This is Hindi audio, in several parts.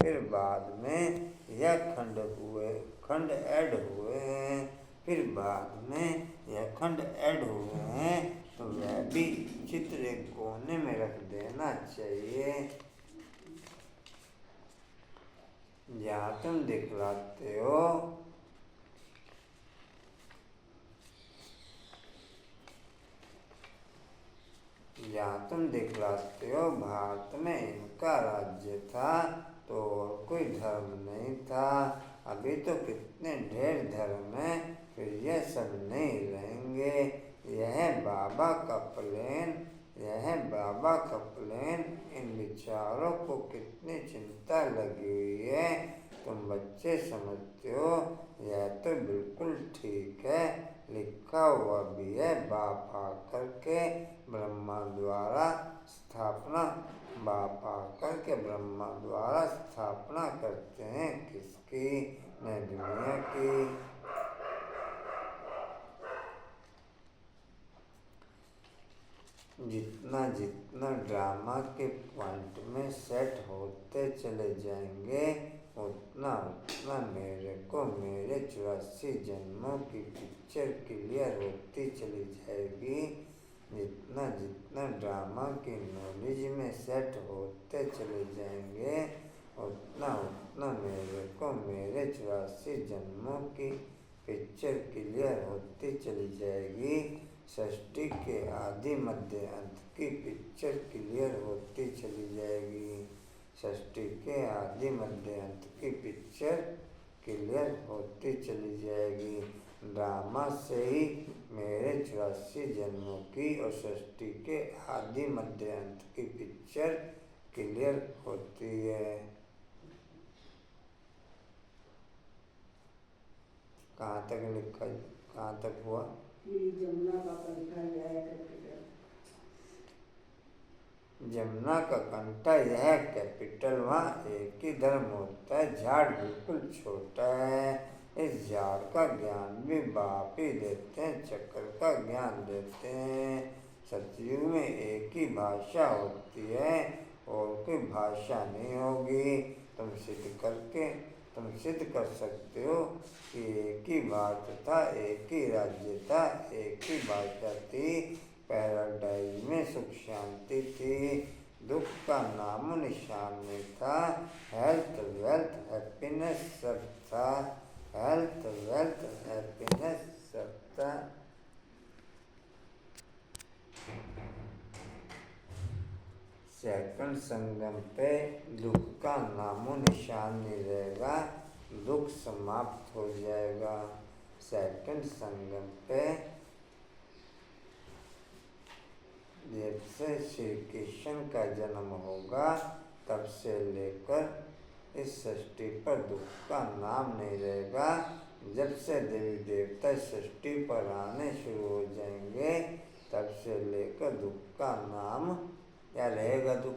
फिर बाद में यह खंड ऐड हुए हैं, फिर बाद में यह खंड ऐड हुए हैं, तो वह भी चित्र एक कोने में रख देना चाहिए। जहाँ तुम दिखलाते हो भारत में इनका राज्य था तो और कोई धर्म नहीं था। अभी तो कितने ढेर धर्म हैं, फिर यह सब नहीं रहेंगे। यह बाबा का प्लेन, इन विचारों को कितनी चिंता लगी हुई है, तुम बच्चे समझते हो। यह तो बिल्कुल ठीक है, लिखा हुआ भी है, बाप आकर के ब्रह्मा द्वारा स्थापना करते हैं किसकी? नई दुनिया की। जितना ड्रामा के पॉइंट में सेट होते चले जाएंगे, उतना मेरे को मेरे 84 जन्मों की पिक्चर क्लियर होती चली जाएगी। जितना ड्रामा की नॉलेज में सेट होते चले जाएंगे, उतना मेरे को मेरे 84 जन्मों की पिक्चर क्लियर होती चली जाएगी। सृष्टि के आदि मध्य अंत की पिक्चर क्लियर होती चली जाएगी। सृष्टि के आदि मध्य अंत की पिक्चर क्लियर होती चली जाएगी। ड्रामा से ही मेरे 84 जन्मों की और सृष्टि के आदि मध्य अंत की पिक्चर क्लियर होती है। कहाँ तक हुआ? जमुना का कंठा यह कैपिटल, वहाँ एक ही धर्म होता है। झाड़ बिल्कुल छोटा है, इस झाड़ का ज्ञान भी बाप ही देते हैं, चक्र का ज्ञान देते हैं। सतयुग में एक ही भाषा होती है और कोई भाषा नहीं होगी। तुम सिद्ध कर सकते हो कि एक ही भारत था, एक ही राज्य था, एक ही भाषा थी, पैराडाइज में सुख शांति थी, दुख का नामो निशान नहीं था, हेल्थ वेल्थ हैप्पीनेस सब था, हेल्थ वेल्थ हैप्पीनेस सब था। सेकंड संगम पे दुख का नामो निशान नहीं रहेगा, दुख समाप्त हो जाएगा। सेकंड संगम पे जब से श्री कृष्ण का जन्म होगा, तब से लेकर इस सृष्टि पर दुख का नाम नहीं रहेगा। जब से देवी देवता सृष्टि पर आने शुरू हो जाएंगे, तब से लेकर दुख का नाम क्या रहेगा? दुख।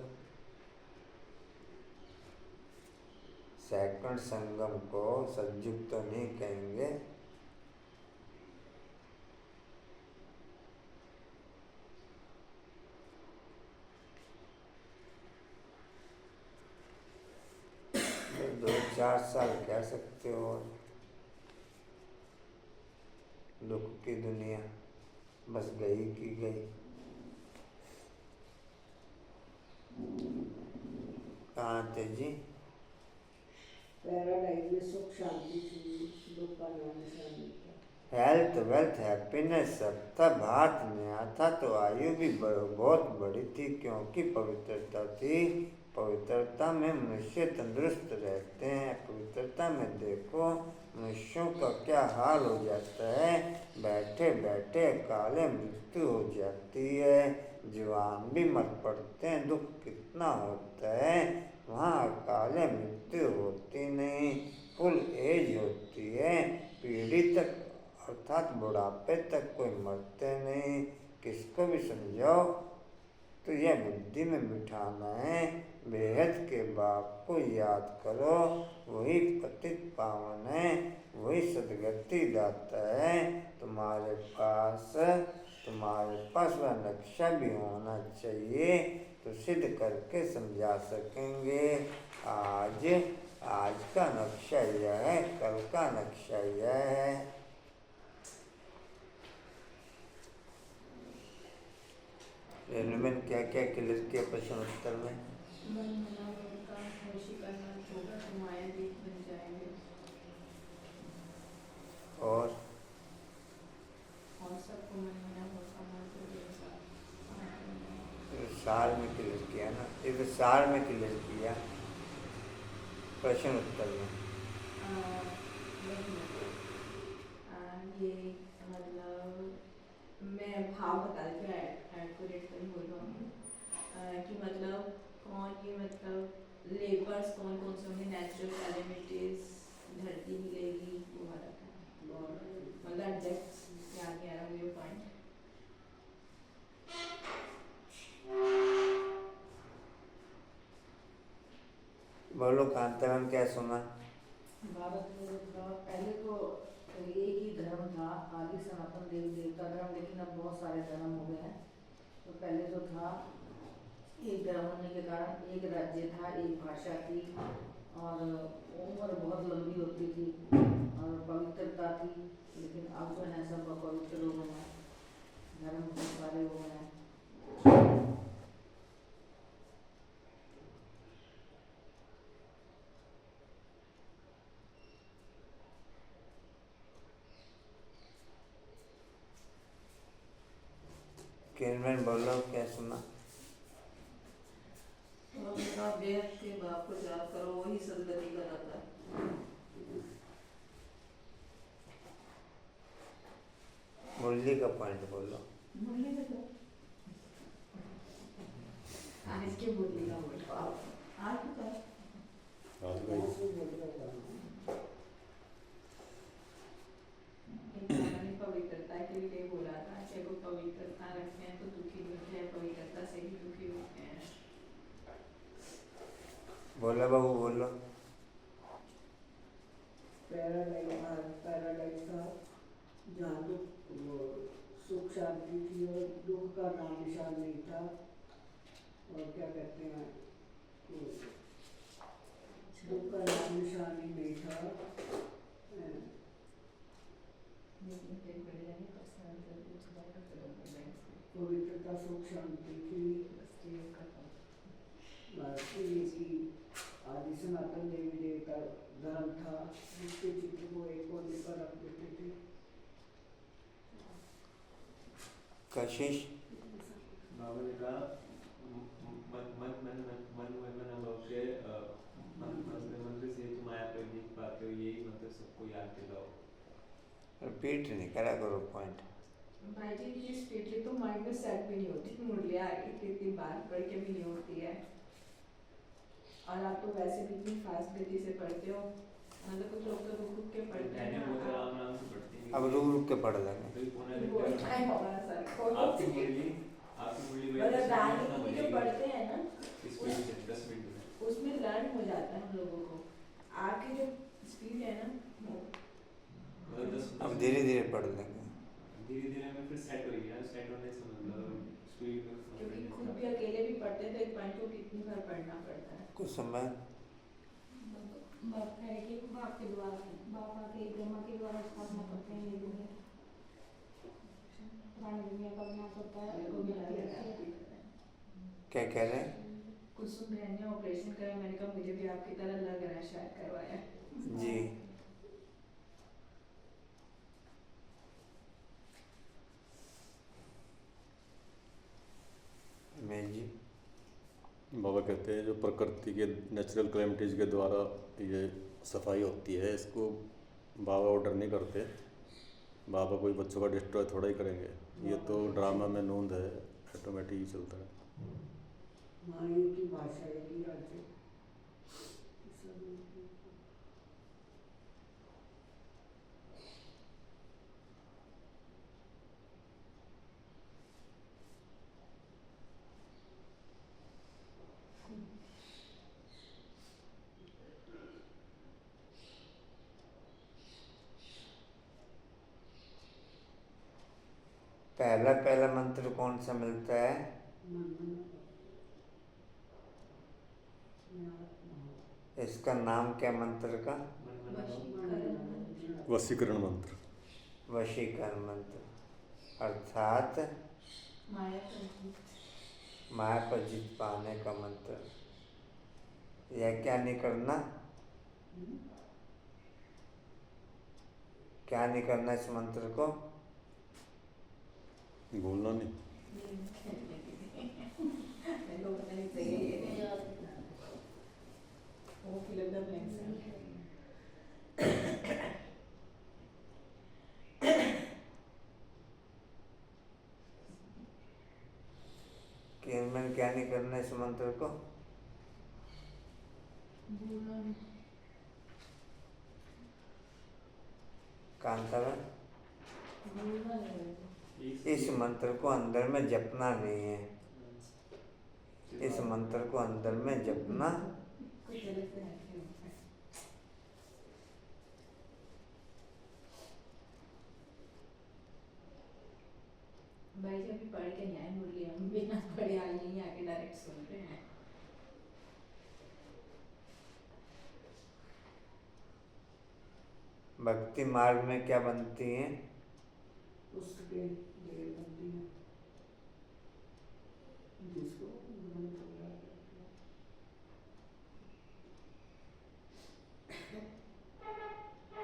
सेकंड संगम को सतयुग तो नहीं कहेंगे, तो 2-4 साल कह सकते हो। दुख की दुनिया बस गई की गई। कहाँ थे जी? पैराडाइज में सुख शांति थी, दुख का नाम निशान नहीं था। हेल्थ वेल्थ हैप्पीनेस सब था। भारत में आया था तो आयु भी बहुत बड़ी थी, क्योंकि पवित्रता थी। पवित्रता में मनुष्य तंदुरुस्त रहते हैं। पवित्रता में देखो मनुष्यों का क्या हाल हो जाता है, बैठे बैठे काले मृत्यु हो जाती है, जवान भी मर पड़ते हैं। दुख कितना होता है, वहाँ काले मृत्यु होती नहीं, फुल एज होती है, पीढ़ी तक अर्थात बुढ़ापे तक कोई मरते नहीं। किसको भी समझाओ तो यह बुद्धि में बिठाना है, बेहद के बाप को याद करो, वही पतित पावन है, वही सदगति दाता है। तुम्हारे पास वह नक्शा भी होना चाहिए, तो सिद्ध करके समझा सकेंगे। आज आज का नक्शा यह है, कल का नक्शा यह है। रेलमैन क्या क्या क्लियर किया प्रश्न उत्तर में? मन मना मन का होशी करना होगा तो मायावीत बन जाएंगे। और सबको मन मना होगा मंत्र जैसा सार में क्लियर किया ना, ये तो सार में क्लियर किया प्रश्न उत्तर में। ये मतलब मैं भाव बता देती हूँ, एक्यूरेट तो नहीं बोल रहा हूँ कि मतलब कौन ये मतलब लेबर्स कौन कौन से होंगे, नेचुरल कैलेमिटीज, धरती हिलेगी, वो वाला था मतलब एग्जैक्ट याद नहीं आ रहा मुझे पॉइंट। बोलो कांताराम क्या सुना? भारत में था पहले तो एक ही धर्म था, आदि सनातन देवी देवता धर्म, लेकिन अब बहुत सारे धर्म हो गए हैं। तो पहले जो था एक धर्म होने के कारण एक राज्य था, एक भाषा थी और उम्र बहुत लंबी होती थी और पवित्रता थी। लेकिन अब जो है सब अपवित्र हो गए हैं, धर्म बहुत सारे हो गए हैं। किरण बोलो क्या सुना? अपना बेहद के बाप को याद करो, वही सदगति कराता है। मुरली का पॉइंट बोलो। मुरली का तो आज के मुरली का बोलो आप, आज तो पवित्रता के लिए बोला था कि अगर पवित्रता रखते हैं तो दुखी होते हैं, पवित्रता से ही दुखी होते हैं। बोला बाबू बोलो। पैराडाइज था जहाँ सुख शांति थी और दुख का नाम निशान नहीं था। और क्या कहते हैं, दुख का नाम निशान ही नहीं था। पवित्रता सुख शांति थी। आदि सनातन देवी देवता धर्म था, जिसके चित्र को एक कोने पर रख देते थे। कशिश बाबा ने कहा मंत्र से तुम माया कर नहीं पाते हो, यही मंत्र सबको याद दिलाओ। रिपीट नहीं करा करो पॉइंट। भाई जी ये स्ट्रेटली तो माइंड में सेट भी नहीं होती, मुरली आ रही थी इतनी बार पढ़ के भी नहीं होती है। और आप तो वैसे भी इतनी फास्ट गति से पढ़ते हो, मतलब कुछ लोग तो रुक रुक के पढ़ते हैं ना, आराम आराम से पढ़ते हैं। अब रुक रुक के पढ़ लेंगे। आपकी मुरली मतलब गाने के लिए जो पढ़ते हैं ना, 10 मिनट उसमें लर्न हो जाता है हम लोगों को। आपकी जो स्पीड है ना, अब धीरे धीरे पढ़ लेंगे। धीरे धीरे में फिर सेट हो गया, सेट होने से मतलब स्पीड क्योंकि खुद भी अकेले भी पढ़ते हैं तो एक पॉइंट को कितनी बार पढ़ना पड़ता है। कुछ समय बाप के द्वारा, बाबा के ब्रह्मा के द्वारा स्थापना करते हैं ये दुनिया, पुरानी दुनिया का विनाश होता है। क्या कह रहे हैं? कुसुम बहन ने ऑपरेशन करा, मैंने कहा मुझे भी आपकी तरह लग रहा है शायद करवाया जी। मैं जी बाबा कहते हैं जो प्रकृति के नेचुरल कैलेमिटीज़ के द्वारा ये सफाई होती है, इसको बाबा ऑर्डर नहीं करते। बाबा कोई बच्चों का डिस्ट्रॉय थोड़ा ही करेंगे, ये तो ड्रामा में नूंद है, ऑटोमेटिक ही चलता है। माया की भाषा एक ही राज्य। पहला पहला मंत्र कौन सा मिलता है? इसका नाम क्या मंत्र का? वशीकरण मंत्र। वशीकरण मंत्र, अर्थात माया पर जीत। माया पर जीत पाने का मंत्र। यह क्या नहीं करना? क्या नहीं करना इस मंत्र को? भूलना नहीं। मेरे को पता नहीं सही है ये नहीं। वो फिल्म द ब्लैंक्स है। किरण क्या नहीं करना इस मंत्र को? भूलना नहीं। कांतावन, भूलना नहीं। इस मंत्र को अंदर में जपना नहीं है। इस मंत्र को अंदर में जपना कुछ गलत से नहीं। भाई जब भी पढ़ के न्याय मुरली हम बिना पढ़े आई नहीं आके डायरेक्ट सुन रहे हैं। भक्ति मार्ग में क्या बनती है? पुस्तकें ढेर बनती हैं जिसको ग्रंथ बोला जाता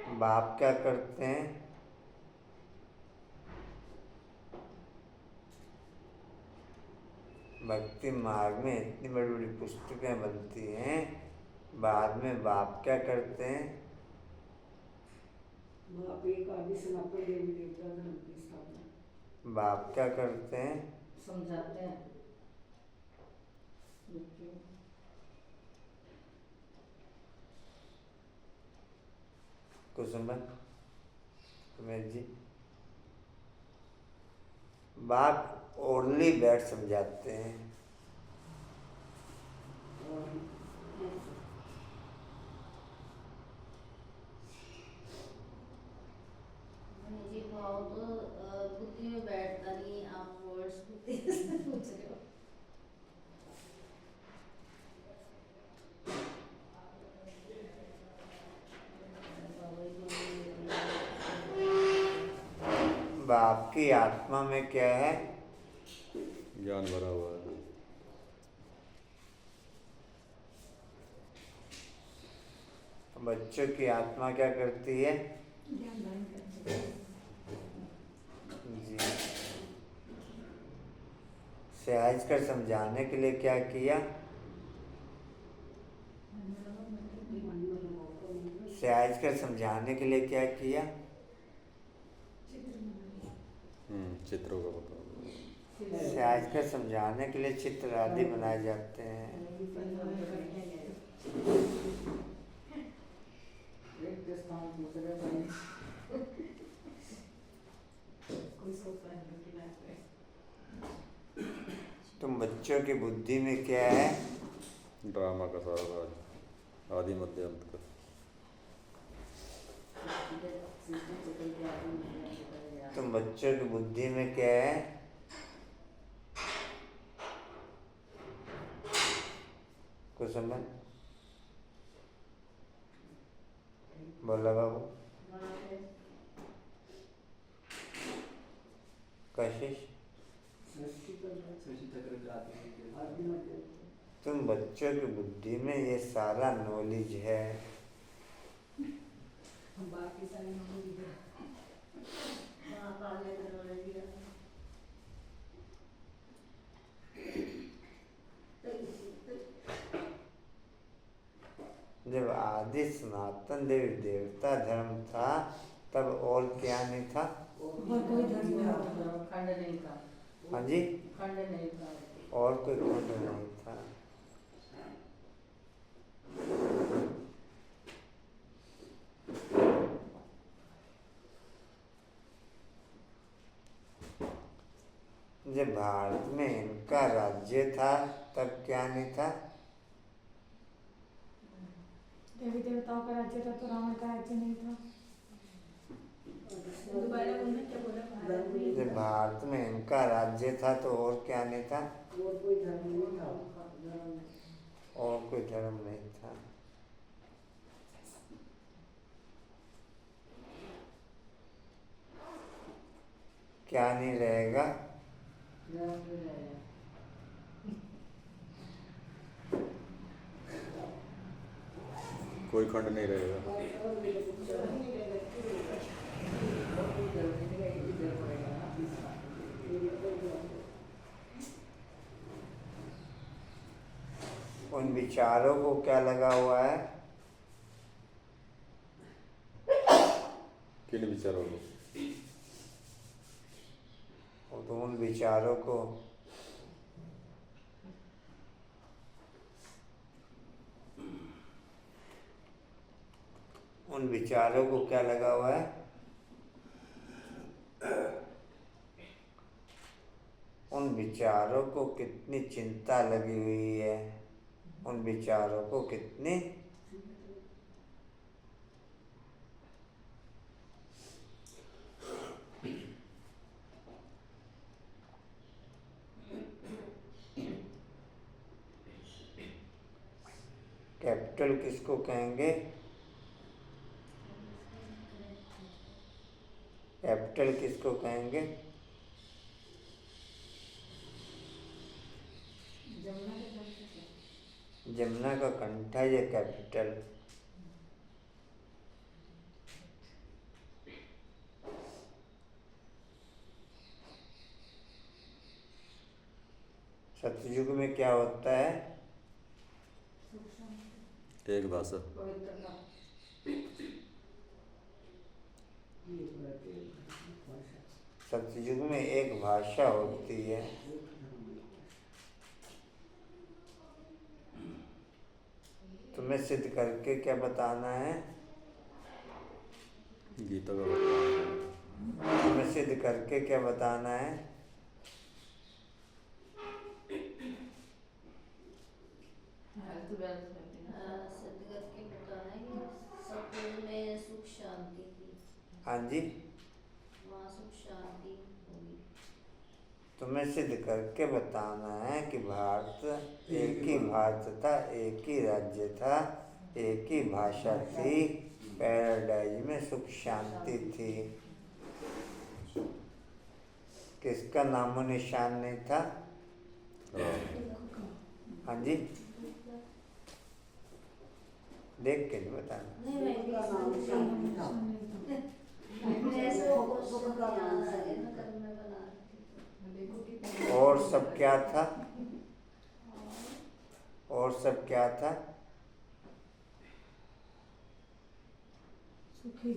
है। बाप क्या करते हैं? भक्ति मार्ग में इतनी बड़ी बड़ी पुस्तकें बनती हैं, बाद में बाप क्या करते हैं? बाप एक आदि सनातन देवी देवता धर्म की स्थापना। बाप क्या करते हैं? समझाते हैं बच्चों कुसुमन, रमेश जी, बाप ओरली बैठ समझाते हैं। और जी भाव तो बुद्धि में बैठता नहीं। आप वर्ड्स बुद्धि से पूछ रहे हो। बाप की आत्मा में क्या है? ज्ञान भरा हुआ है। बच्चों की आत्मा क्या करती है? ज्ञान धारण करते हैं। जी, सहज कर समझाने के लिए क्या किया? सहज कर समझाने के लिए क्या किया? चित्रों का बता। सहज कर समझाने के लिए चित्र आदि बनाए जाते हैं। रिक्त स्थान पूछ रहे हैं। कोई सोचता है कि बात है। तुम बच्चों की बुद्धि में क्या है? ड्रामा का सारा राज, आदि मध्य अंत का। तुम बच्चों की बुद्धि में क्या है? कुसुमन, बोला बाबू। कशिश, सृष्टि का शशि चक्र का आदमी आदि मध्य तुम बच्चों की बुद्धि में ये सारा नॉलेज है। बाकी सारी नॉलेज है। जब आदि सनातन देवी देवता धर्म था तब और क्या नहीं था? और कोई धर्म नहीं था। खंड नहीं था। हाँ जी, खंड नहीं था। और कोई खंड नहीं था। जब भारत में इनका राज्य था तब क्या नहीं था? देवी देवताओं का राज्य था तो रावण का राज्य नहीं था। दोबारा बोलना क्या बोला? भारत में जब भारत में इनका राज्य था तो और क्या नहीं था? और कोई धर्म नहीं था। और कोई धर्म नहीं था। क्या नहीं रहेगा? धर्म नहीं रहेगा। कोई खंड नहीं रहेगा। और मेरे को धर्म नहीं रहेगा, क्यों रहेगा? और कोई धर्म नहीं रहेगा, एक ही धर्म रहेगा ना। उन विचारों को क्या लगा हुआ है? किन विचारों को? तो उन विचारों को क्या लगा हुआ है? उन विचारों को कितनी चिंता लगी हुई है? उन विचारों को कितनी कैपिटल किसको कहेंगे? कैपिटल किसको कहेंगे? जमुना का कंठ है ये कैपिटल। सतयुग में क्या होता है? एक भाषा। पवित्रता। सतयुग में एक भाषा होती है। तुम्हें सिद्ध करके क्या बताना है? गीता का बताना। तुम्हें सिद्ध करके क्या बताना है? सिद्ध करके बताना है कि सतयुग में सुख शांति थी, हाँ जी, वहाँ सुख शांति होगी। तुम्हें सिद्ध करके बताना है कि भारत एक ही भारत था, एक ही राज्य था, एक ही भाषा थी, पैराडाइज में सुख शांति थी। किसका नामो निशान नहीं था? हाँ जी, देख के नहीं बताना। नहीं मैं भी का नाम शांति था। ऐसे वो क्वेश्चन याद आ गए ना, कल मैं बना रही थी। और सब क्या था? और सब क्या था? सुखी।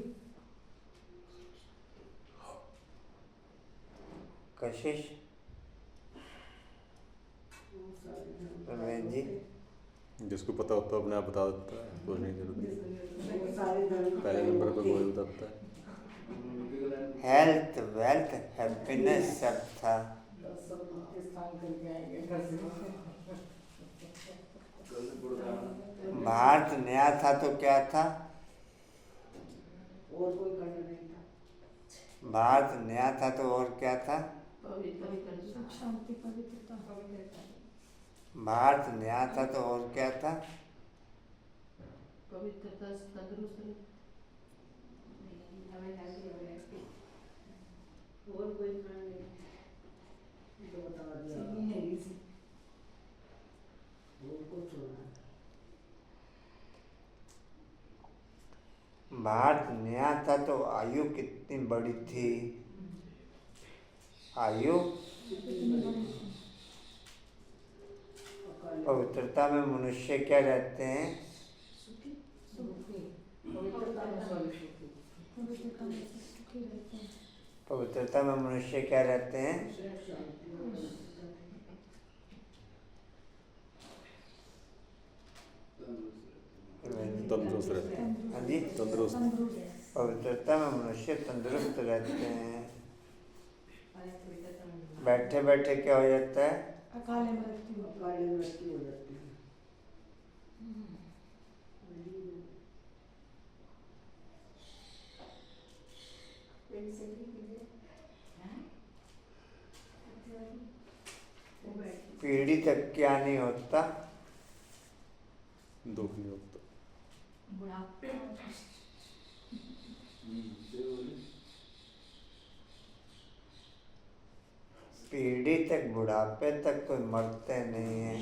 कशिश, रमेश जी, जिसको पता होता है अपने आप बता देता है, सोचने की जरूरत नहीं। वो सारे धर्म पहले नंबर पे कोई बताता है। हेल्थ, वेल्थ, हैप्पीनेस सब था। सब स्थान करके आएंगे घर से। भारत नया था तो क्या था? और कोई खंड नहीं था। भारत नया था तो और क्या था? सुख शांति पवित्रता। भारत नया था तो और क्या था? पवित्रता तंदुरुस्त। और कोई खंड नहीं, तो बता दिया। और कुछ होना है। भारत नया था तो आयु कितनी बड़ी थी? आयु पवित्रता में मनुष्य क्या रहते हैं? पवित्रता में सॉरी सुखी। पवित्रता में मनुष्य क्या रहते हैं? तंदुरुस्त रहते हैं। हाँ जी, तंदुरुस्त। पवित्रता में मनुष्य तंदुरुस्त रहते हैं। बैठे बैठे क्या हो जाता है? अकाल मृत्यु। अकाल मृत्यु हो जाती है। पीढ़ी तक क्या नहीं होता? दुख नहीं होता। पीढ़ी तक बुढ़ापे तक कोई मरते नहीं हैं।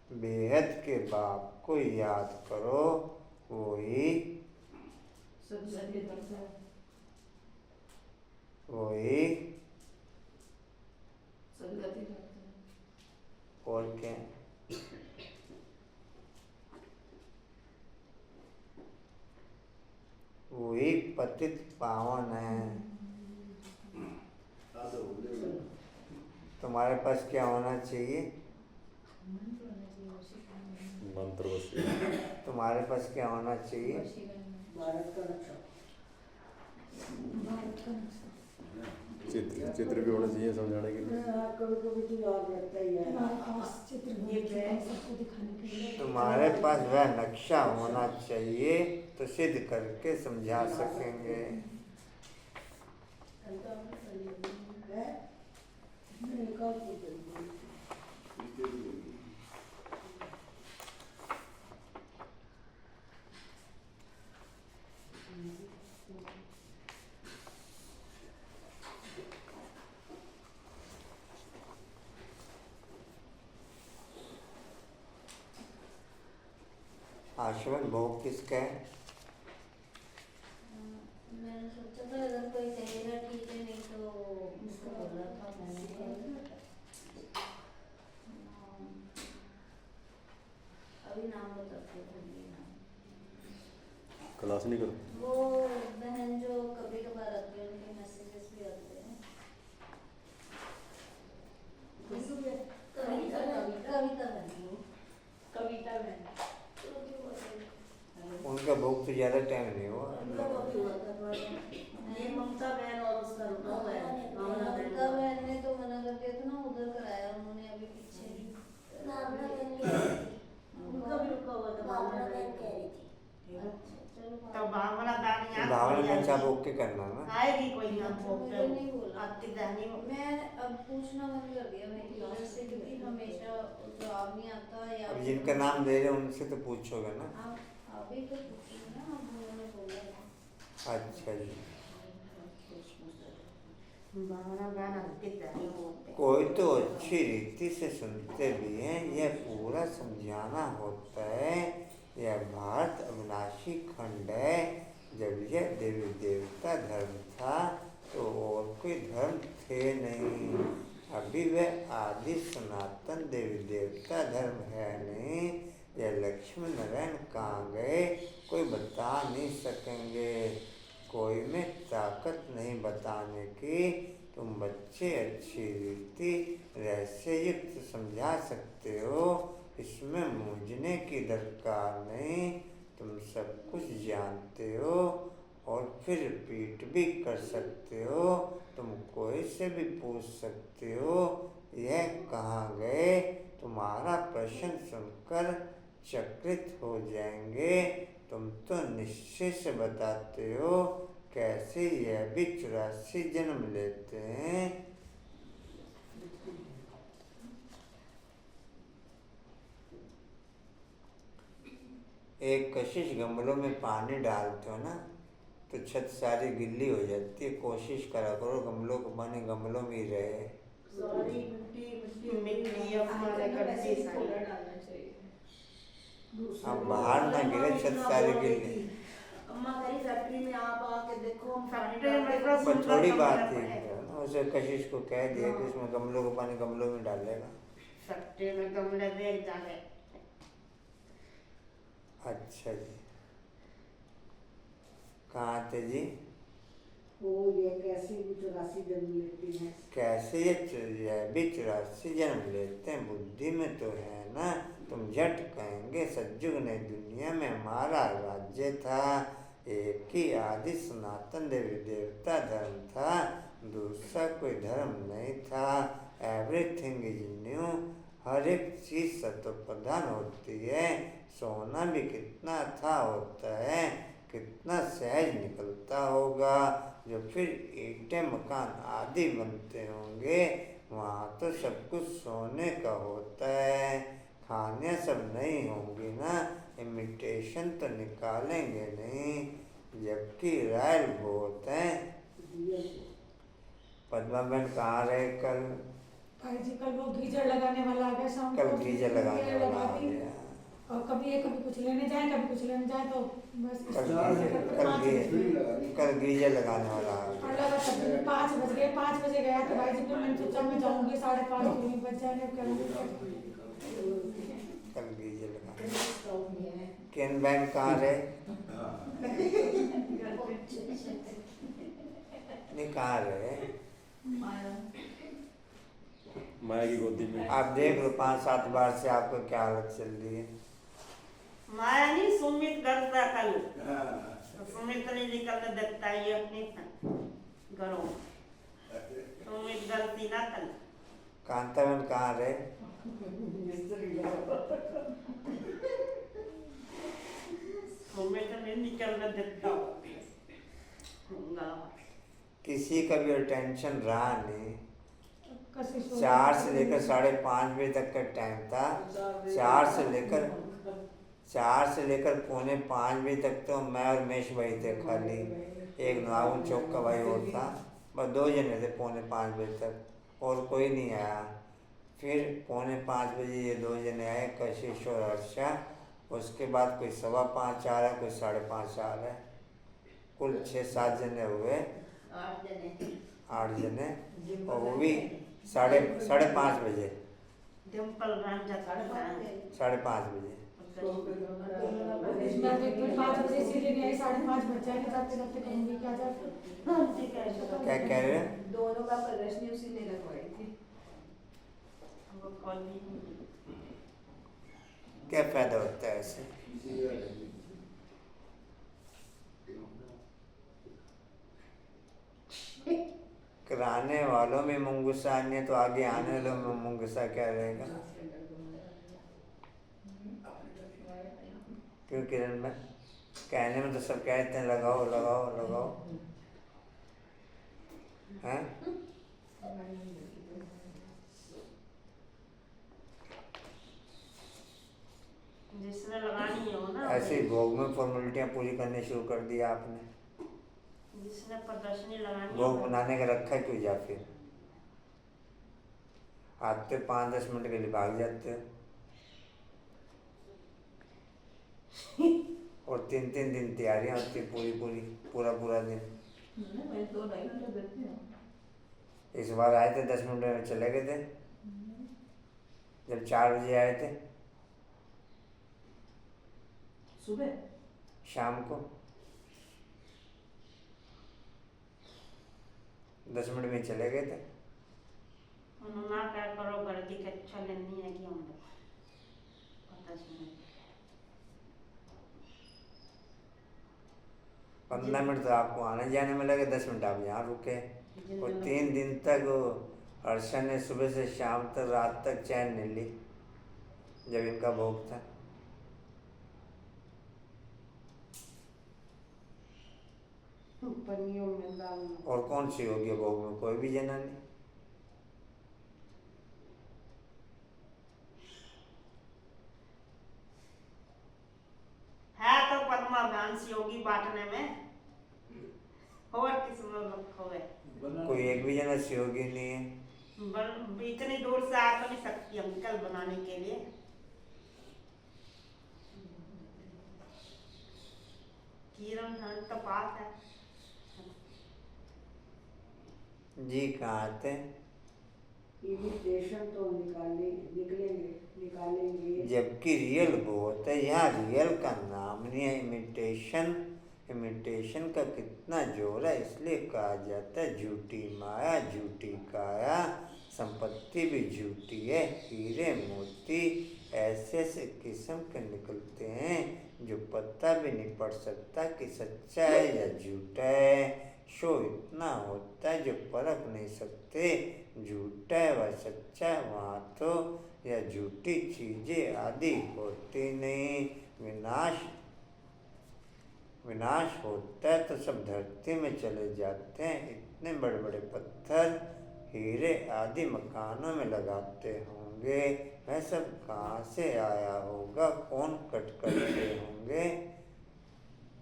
बेहद के बाप को याद करो, वही सदगति करता है। वही सदगति करता है। और क्या। वही पतित पावन है। तुम्हारे पास क्या होना चाहिए? मंत्र वशीकरण। तुम्हारे पास क्या होना चाहिए? भारत का रक्षा। चित्र भी होना चाहिए समझाने के लिए। कभी कभी तो याद रहता ही है। तुम्हारे पास वह नक्शा होना चाहिए तो सिद्ध करके समझा सकेंगे। आश्रम भोग किसका है? मैंने सोचा था अगर कोई कहेगा ठीक है, नहीं तो उसको बोला था मैंने। अभी नाम बताते हैं। क्लास नहीं करो। वो बहन जो कभी कभार आती है, उनके मैसेजेस भी आते हैं। कविता कविता बहन। उनका भोग तो ज़्यादा टाइम नहीं हुआ। ये ममता बहन और उसका रुका हुआ है, भावना बहन। ममता बहन ने तो मना कर दिया था ना, उधर कराया उन्होंने अभी पीछे। उनका भी रुका हुआ था, भावना बहन कह रही थी। अच्छा चलो तो भावना बहन यहाँ भावना कोई में चाह आएगी। भोग के करना ना। आएगी कोई यहाँ अच्छा, भोग मुझे पे। नहीं बोला। आपकी बहनी मैं अब पूछना बंद कर दिया मैं टीचर से, क्योंकि हमेशा जवाब नहीं आता। या अब जिनका नाम दे रहे हैं उनसे तो पूछोगे ना। आप भी तो पूछिए ना, अब उन्होंने बोला है। अच्छा जी। भावना बहन आपकी बहनी बोलते हैं। कोई तो अच्छी रीति से सुनते भी हैं। यह पूरा समझाना होता है, यह भारत अविनाशी खंड है। जब यह देवी देवता धर्म था तो और कोई धर्म थे नहीं। अभी वह आदि सनातन देवी देवता धर्म है नहीं। यह लक्ष्मी नारायण कहाँ गए कोई बता नहीं सकेंगे। कोई में ताकत नहीं बताने की। तुम बच्चे अच्छी रीति रहस्य युक्त समझा सकते हो, इसमें मूंझने की दरकार नहीं। तुम सब कुछ जानते हो और फिर रिपीट भी कर सकते हो। तुम कोई से भी पूछ सकते हो यह कहाँ गए। तुम्हारा प्रश्न सुनकर चकित हो जाएंगे। तुम तो निश्चय से बताते हो कैसे यह भी 84 जन्म लेते हैं। एक कशिश गमलों में पानी डालते हो ना तो छत सारी गिल्ली हो जाती है। कोशिश करा करो गमलों को पानी गमलों में ही रहे। सारी मिट्टी हमारे कच्ची थोड़ा डालना चाहिए। अब बाहर ना गिरे, छत सारी गिल्ली। अम्मा कहीं फैक्ट्री में आप आके देखो, हम फैक्ट्री पर थोड़ी बात थी ना, उसे कशिश को कह दिया कि इसमें गमलों को पानी गमलों में डालेगा। फैक्ट्री में गमले देख जाके। अच्छा जी, कहाँ थे जी? वो ये कैसे भी 84 जन्म लेती है। कैसे यह भी 84 जन्म लेते हैं। बुद्धि में तो है ना। तुम झट कहेंगे सतयुग ने दुनिया में हमारा राज्य था। एक ही आदि सनातन देवी देवता धर्म था, दूसरा कोई धर्म नहीं था। Everything is new. हर एक चीज सत्व प्रधान होती है। सोना भी कितना था होता है, कितना सहज निकलता होगा। जो फिर ईंटें मकान आदि बनते होंगे, वहाँ तो सब कुछ सोने का होता है। खाने सब नहीं होंगी ना, इमिटेशन तो निकालेंगे नहीं, जबकि रायल बहुत हैं। पद्मा बहन कहाँ रहे कल? भाई जी कल वो गीजर लगाने वाला आ गया शाम कल को, गीजर लगाने गीजर वाला लगा आ दी। गया। और कभी कुछ लेने जाए, कभी कुछ लेने जाए, तो बस कल करते 5 बज गए। कल गीजर लगाने वाला आ और गया। लगा तब 5 बज गए, 5 बजे गया तो भाई जी फिर मैंने सोचा मैं जाऊंगी 5:30 नहीं बज जाएंगे, अब करूँगी। कल गीजर लगाने। केन बहन कहाँ रहे? नहीं कहाँ रहे? माया की गोदी में। आप देख लो 5-7 बार से आपको क्या हालत चल रही है। माया नहीं, सुमित घर था कल, तो सुमित नहीं निकलने देता है ये अपने घरों। सुमित घर थी ना कल। कांता बहन कहाँ रहे? सुमित नहीं निकलने देता। किसी का भी टेंशन रहा नहीं। कशिश हो 4 से लेकर 5:30 बजे तक का टाइम था। 4 से लेकर 4:45 बजे तक तो मैं और मेश भाई थे खाली। एक नाउन चौक का भाई और था, बस 2 जने थे 4:45 बजे तक, और कोई नहीं आया। फिर 4:45 बजे ये 2 जने आए, कशिश और हर्षा। उसके बाद कोई 5:15 आ रहा है, कोई 5:30 आ रहा है। कुल 6-7 जने हुए, 8 जने, और वो भी 5:30 बजे, डिम्पल बहन जाता है 5:30 बजे। मैं तो फिर 5 बजे इसीलिए नहीं आई, 5:30 बज जाएंगे, जाते जाते कहूँगी क्या जाते। क्या कह रहे हैं? दोनों का प्रदर्शनी उसी ने लगवाई थी। वो कॉल भी क्या फायदा होता है ऐसे? कराने वालों में मुंगुसा नहीं है तो आगे आने वालों में मुंगुसा क्या रहेगा? क्यों किरण में कहने में तो सब कहते हैं लगाओ लगाओ लगाओ, हैं? जिसने लगानी हो ना, ऐसे ही भोग में फॉर्मेलिटियाँ पूरी करनी शुरू कर दिया आपने। जिसने प्रदर्शनी लगानी भोग हो, बनाने का रखा क्यों जा फिर? आते 5-10 मिनट के लिए भाग जाते हो, और 3-3 दिन तैयारियां होती पूरा दिन। मैं 2-2.5 घंटे देती हूँ। इस बार आए थे 10 मिनट में चले गए थे, जब 4 बजे आए थे सुबह शाम को, 10 मिनट में चले गए थे। उन्होंने क्या करो, घर की कक्षा लेनी है कि हम पता चले। 15 मिनट तो आपको आने जाने में लगे, 10 मिनट आप यहाँ रुके, और 3 दिन तक वो हर्षा ने सुबह से शाम तक रात तक चैन नहीं ली जब इनका भोग था। पनियों में डालना। और कौन सी होगी भोग में? कोई भी जना नहीं। है तो पद्मा बहन सी होगी बांटने में, और किस्म रखो है। कोई एक भी जना सी होगी नहीं है। इतनी दूर से आ तो नहीं सकती अंकल बनाने के लिए। किरण तो पास है जी, कहाँ थे? इमिटेशन तो निकालेंगे। जबकि रियल बहुत है, यहाँ रियल का नाम नहीं है, इमिटेशन। इमिटेशन का कितना जोर है, इसलिए कहा जाता है झूठी माया झूठी काया, संपत्ति भी झूठी है। हीरे मोती ऐसे ऐसे किस्म के निकलते हैं जो पता भी नहीं पड़ सकता कि सच्चा है या झूठा है। शो इतना होता है जो परख नहीं सकते, झूठा है व सच्चा है वहाँ तो, या झूठी चीजें आदि होती नहीं। विनाश होता है तो सब धरती में चले जाते हैं। इतने बड़े बड़े पत्थर हीरे आदि मकानों में लगाते होंगे, वह सब कहाँ से आया होगा, कौन कट करते होंगे।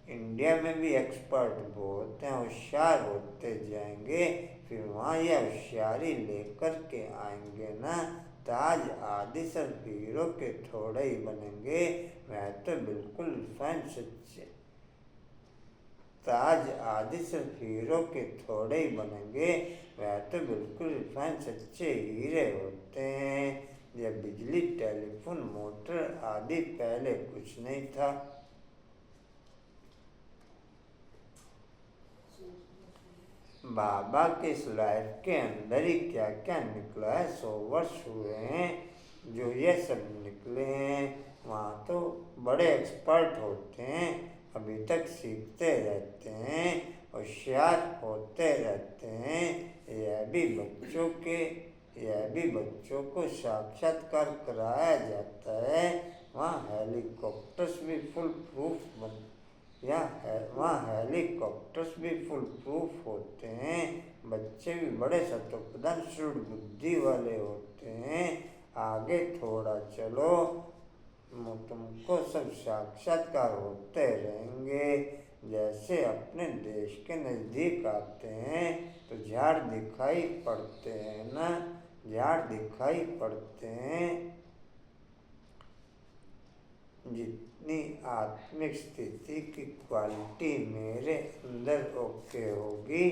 इंडिया में भी एक्सपर्ट बहुत हैं, होशियार होते जाएंगे, फिर वहाँ यह होशियारी लेकर के आएंगे ना। ताज आदि सब हीरो के थोड़े ही बनेंगे, वह तो बिल्कुल फैन सच्चे। ताज आदि सब हीरो के थोड़े ही बनेंगे, वह तो बिल्कुल फैन सच्चे हीरे होते हैं। यह बिजली, टेलीफोन, मोटर आदि पहले कुछ नहीं था। बाबा के इस लाइफ के अंदर ही क्या क्या निकला है, 100 वर्ष हुए हैं जो ये सब निकले हैं। वहाँ तो बड़े एक्सपर्ट होते हैं, अभी तक सीखते रहते हैं, होशियार होते रहते हैं। यह भी बच्चों को साक्षात्कार कराया जाता है। वहाँ हेलीकॉप्टर्स भी फुल प्रूफ होते हैं। बच्चे भी बड़े सतोपदान सूढ़ बुद्धि वाले होते हैं। आगे थोड़ा चलो, तुमको सब साक्षात्कार होते रहेंगे। जैसे अपने देश के नज़दीक आते हैं तो झाड़ दिखाई पड़ते हैं ना, झाड़ दिखाई पड़ते हैं। जितनी आत्मिक स्थिति की क्वालिटी मेरे अंदर ओके होगी,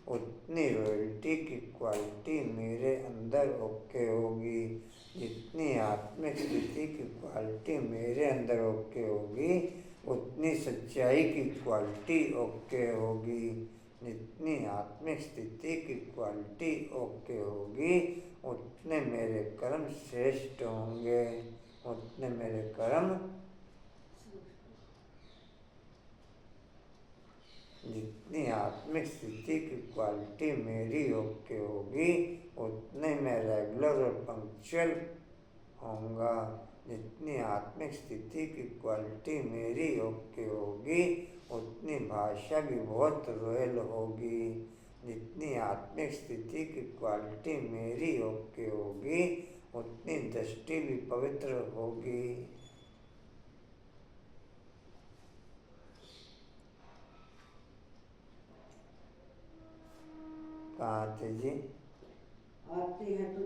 उतनी रॉयल्टी की क्वालिटी मेरे अंदर ओके होगी। जितनी आत्मिक स्थिति की क्वालिटी मेरे अंदर ओके होगी, उतनी सच्चाई की क्वालिटी ओके होगी। जितनी आत्मिक स्थिति की क्वालिटी ओके होगी, उतने मेरे कर्म श्रेष्ठ होंगे, उतने मेरे कर्म। जितनी आत्मिक स्थिति की क्वालिटी मेरी ओके होगी, उतने मैं रेगुलर और पंक्चुअल होऊंगा। जितनी आत्मिक स्थिति की क्वालिटी मेरी ओके होगी, उतनी भाषा भी बहुत रॉयल होगी। जितनी आत्मिक स्थिति की क्वालिटी मेरी ओके होगी, उतनी दृष्टि भी पवित्र होगी। कहाँ थे जी? आते हैं तो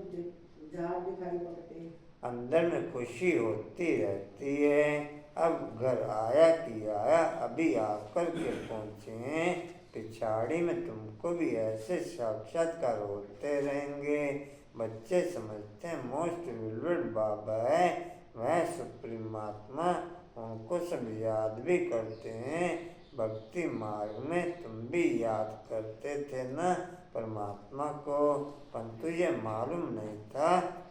झाड़ दिखाई पड़ते हैं। अंदर में खुशी होती रहती है। अब घर आया कि आया, अभी आकर के पहुँचे हैं, पिछाड़ी में तुमको भी ऐसे साक्षात्कार होते रहेंगे। बच्चे समझते हैं मोस्ट विलुड बाबा है, वह सुप्रीम आत्मा, उनको सब याद भी करते हैं। भक्ति मार्ग में तुम भी याद करते थे ना परमात्मा को, परंतु ये मालूम नहीं था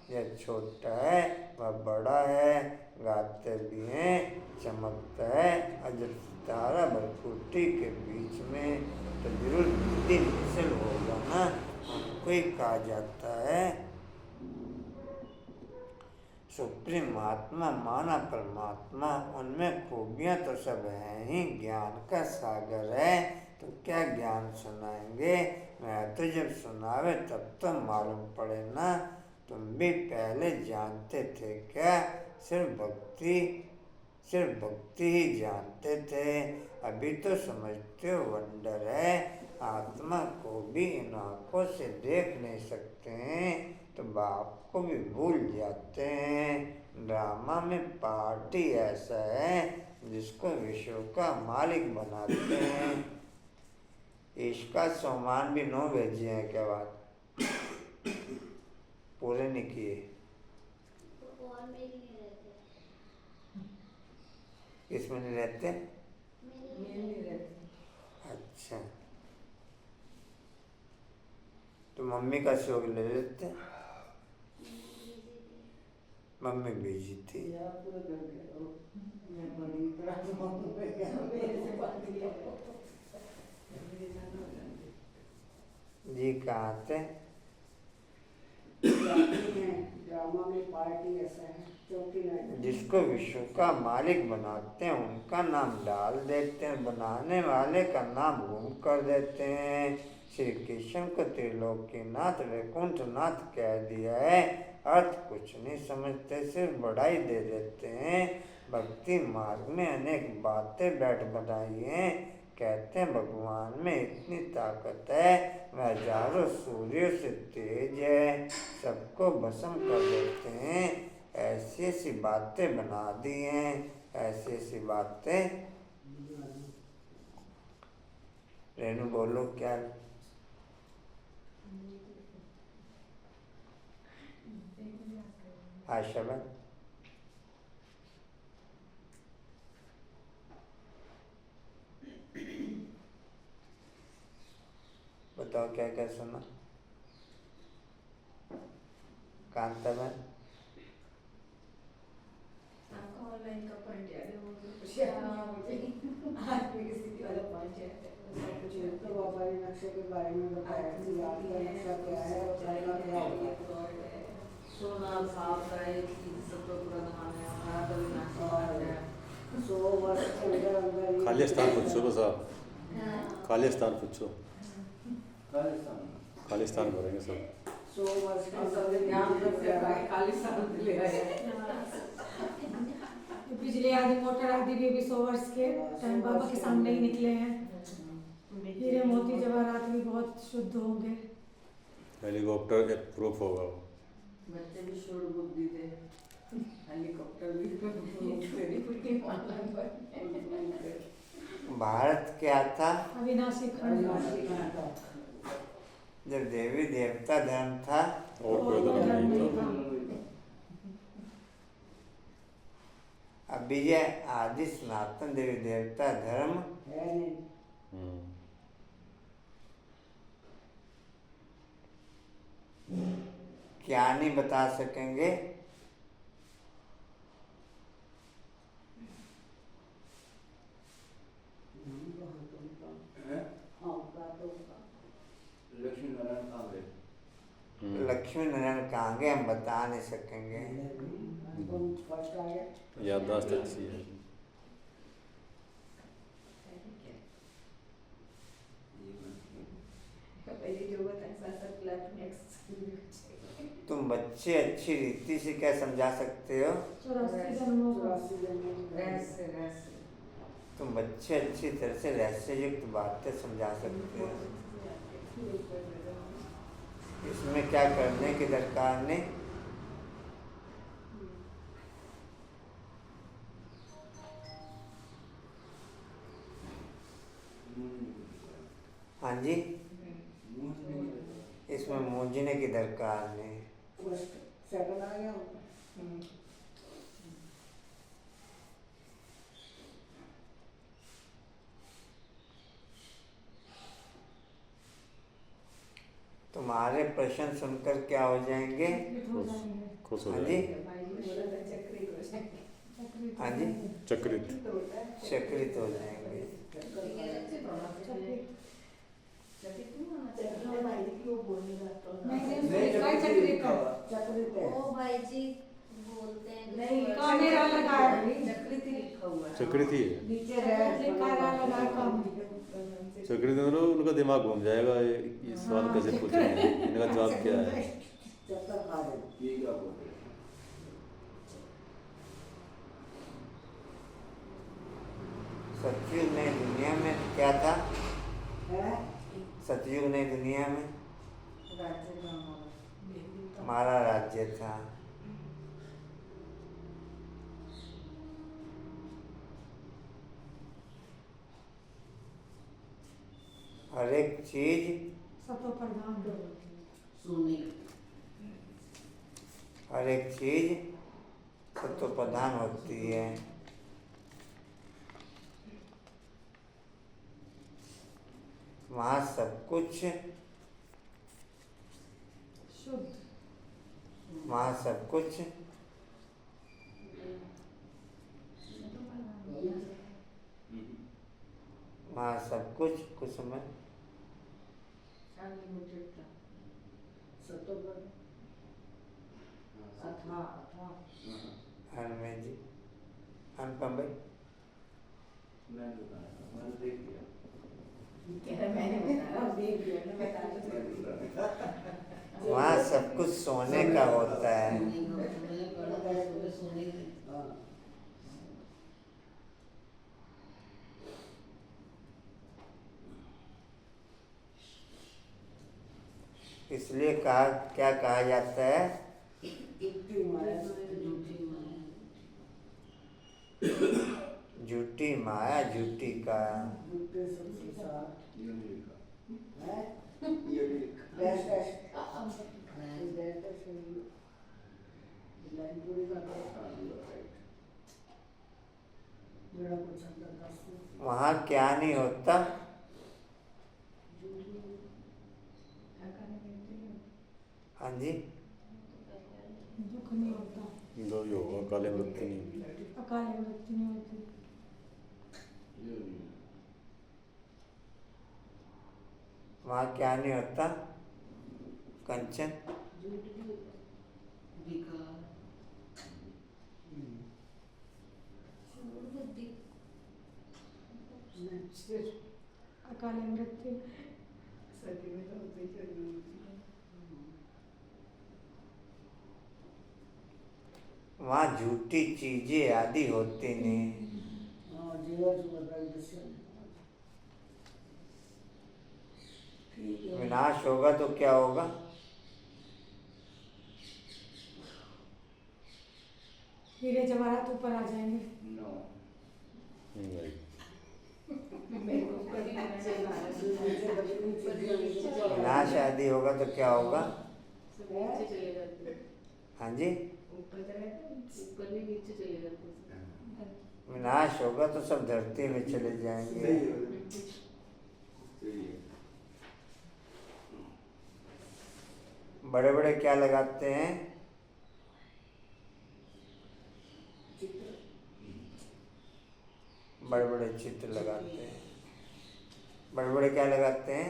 यह छोटा है वह बड़ा है, गाते भी हैं, चमकता है अजब सितारा भरकुटी के बीच में। तो जरूर दिन हासिल होगा ना, उनको ही कहा जाता है सुप्रीम आत्मा, माना परमात्मा। उनमें खूबियाँ तो सब हैं ही, ज्ञान का सागर है, तो क्या ज्ञान सुनाएंगे। मैं तो जब सुनावे तब तो मालूम पड़े ना। तुम भी पहले जानते थे क्या? सिर्फ भक्ति ही जानते थे, अभी तो समझते हो वंडर है। आत्मा को भी इन आँखों से देख नहीं सकते हैं तो बाप को भी भूल जाते हैं। ड्रामा में पार्टी ऐसा है जिसको विश्व का मालिक बनाते हैं। इसका सामान भी 9 भेजे हैं, क्या बात पूरे नहीं किए? तो और मेरी नहीं रहते, इसमें नहीं रहते? मेरे नहीं रहते। अच्छा, तो मम्मी का शौक ले लेते। मम्मी बिजी थी। या पूरा घर गया, मैं बड़ी तरह में गया, मेरे से बात किया। जी कहाँ थे? ड्रामा में पार्टी ऐसा है, चौकी नाइट। जिसको विश्व का मालिक बनाते हैं उनका नाम डाल देते हैं, बनाने वाले का नाम गुम कर देते हैं। श्री कृष्ण को त्रिलोकीनाथ वैकुंठनाथ कह दिया है। अर्थ कुछ नहीं समझते, सिर्फ बढ़ाई दे देते हैं। भक्ति मार्ग में अनेक बातें बैठ बनाई हैं। कहते हैं भगवान में इतनी ताकत है, वह हजारों सूर्यों से तेज है, सबको भस्म कर देते हैं। ऐसी ऐसी बातें बना दी हैं, ऐसी ऐसी बातें। रेनू बोलो क्या? आशा बताओ क्या क्या सुना? कांता बहन आपका ऑनलाइन का पॉइंट याद है? वो कुछ हाँ, याद नहीं मुझे। आत्मिक स्थिति वाला पॉइंट याद है, वो सब कुछ याद तो है। बाबा ने नक्शे के बारे में बताया कि रात का नक्शा क्या है और चलना क्या होगा। सोना साफ है, चीज सत्व प्रधान है, हमारा तो विनाश है। 100 वर्ष के अंदर अंदर ही- खाली स्थान पूछो बस आप, हाँ। खाली स्थान पूछो, खालिस्तान। खाली स्थान भरेंगे सब। 100 वर्ष के और अंदर सबने ही- ध्यान रखते हैं, खाली साल ले आए। बिजली आदि मोटर आदि भी 100 वर्ष के टाइम बाबा के सामने ही निकले हैं। हीरे मोती जवाहरात भी बहुत शुद्ध होंगे। हेलीकॉप्टर प्रूफ होगा वो। बच्चे भी शुद्ध बुद्धि थे, हेलीकॉप्टर भी भारत क्या था? अविनाशी खंड। अविनाशी खंड था। जब देवी देवता धर्म था, और कोई धर्म नहीं था। अभी यह आदि सनातन देवी देवता धर्म है नहीं। क्या नहीं बता सकेंगे? लक्ष्मी नारायण कहाँ गए? लक्ष्मी नारायण कहाँ गए हम बता नहीं सकेंगे। तुम फर्स्ट आ गए। याददाश्त अच्छी है। पहले जो बताएं साथ क्लब नेक्स्ट। तुम बच्चे अच्छी रीति से क्या समझा सकते हो? 84 जन्मों का। 84 जन्मों में- रहस्य तुम बच्चे अच्छी तरह से रहस्य युक्त बातें समझा सकते हो। इसमें क्या करने की दरकार नहीं? हाँ जी, इसमें मूंझने की दरकार नहीं। फर्स्ट सेकंड आ गया। तुम्हारे प्रश्न सुनकर क्या हो जाएंगे? हो जाएंगे। खुश हो हाँ जी, जाएंगे। चक्रित हाँ जी, चक्रित। चक्रित हो जाएंगे। चक्रित है। चक्रित है। ओ भाई जी बोलते हैं नहीं, कामेरा लगा है। चक्रित ही लिखा हुआ है। चक्रित ही है। नीचे चक्रित लिखा है, लगा है काम। चक्रित मतलब उनका दिमाग घूम जाएगा, ये सवाल कैसे पूछेंगे, इनका जवाब क्या है। चक्कर खा रहे। ये क्या बोलते हैं? सतयुग नई दुनिया में क्या था? है? सतयुग नई दुनिया में राज्य का हमारा। हमारा राज्य था। हर एक चीज सतो प्रधान। सोने हर एक चीज सत्व प्रधान होती है। वहाँ सब कुछ, शुद्ध। वहाँ सब कुछ वहाँ सब कुछ समय अनलिमिटेड था। सत्तर अथा में जी अनुपम भाई मैंने देख लिया। कह रहा मैंने बताया देख लिया ना बता वहाँ सब कुछ सोने का होता है। सोने की हाँ इसलिए कहा, क्या कहा जाता है? झूठी माया झूठी माया झूठी काया। झूठे सब संसार ये नहीं लिखा है ये नहीं लिखा dash dash dash dash line पूरी कर दो हाँ you are right मेरा कुछ अंदर का सुन वहाँ क्या नहीं होता? हाँ जी, दुख नहीं होता, जो भी होगा काले मृत्यु नहीं। अकाल मृत्यु नहीं होती। ये नहीं है वहाँ क्या नहीं होता कंचन? बुद्धि अकाल मृत्यु सती में तो होते ही चल वहाँ झूठी चीजें आदि होती नहीं। हाँ जीवा जो बताई दृश्य ठीक है विनाश होगा तो क्या होगा? हीरे जवाहरात ऊपर आ जाएंगे। no नहीं। विनाश आदि होगा तो क्या होगा? नीचे चले जाते हैं, हाँ जी, ऊपर भी नीचे चले जाते हैं। विनाश होगा तो सब धरती में चले जाएंगे। सही है बड़े बड़े क्या लगाते हैं? बड़े बड़े चित्र लगाते हैं। बड़े बड़े क्या लगाते हैं?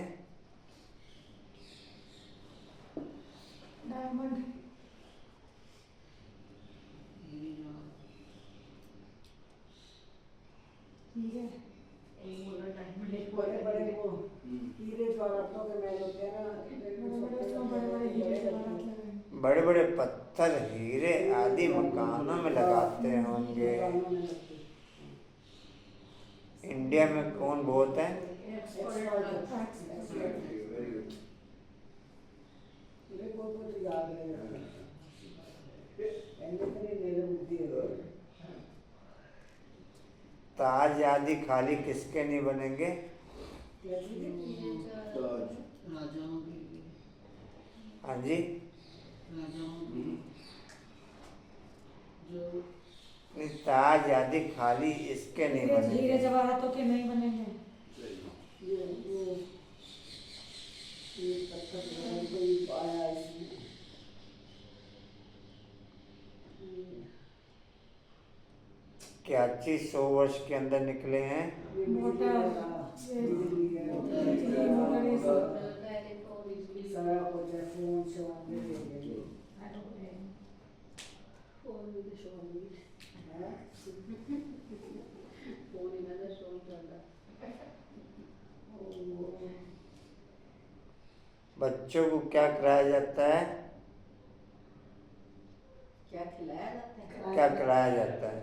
डायमंड, हीरे, एक बोला डायमंड एक बड़े बोला बड़े वो हीरे ज्वारातों के महल होते हैं ना बड़े बड़े हीरे जवाहरात लगाए। बड़े बड़े पत्थर हीरे आदि मकानों में लगाते होंगे। मकानों में लगते हैं। इंडिया में कौन बहुत है? वेरी गुड मेरे को तो याद रहेगा इतनी मेरे बुद्धि है ताज आदि खाली किसके नहीं बनेंगे? ताज हाँ जी, नहीं, ताज आदि खाली इसके नहीं हीरे बनेंगे। जवाहरातों के नहीं बनेंगे। ये पत्थर कोई पाया इसमें क्या चीज 100 वर्ष के अंदर निकले हैं? ये मोटर, बिजली है बिजली, मोटर, ये सब। सारा कुछ है फोन शोन में ले लेंगे फोन में तो शोन भी हाँ? फोन इधर से शोन चलता बच्चों को क्या कराया जाता है? क्या खिलाया जाता है? क्या कराया जाता है?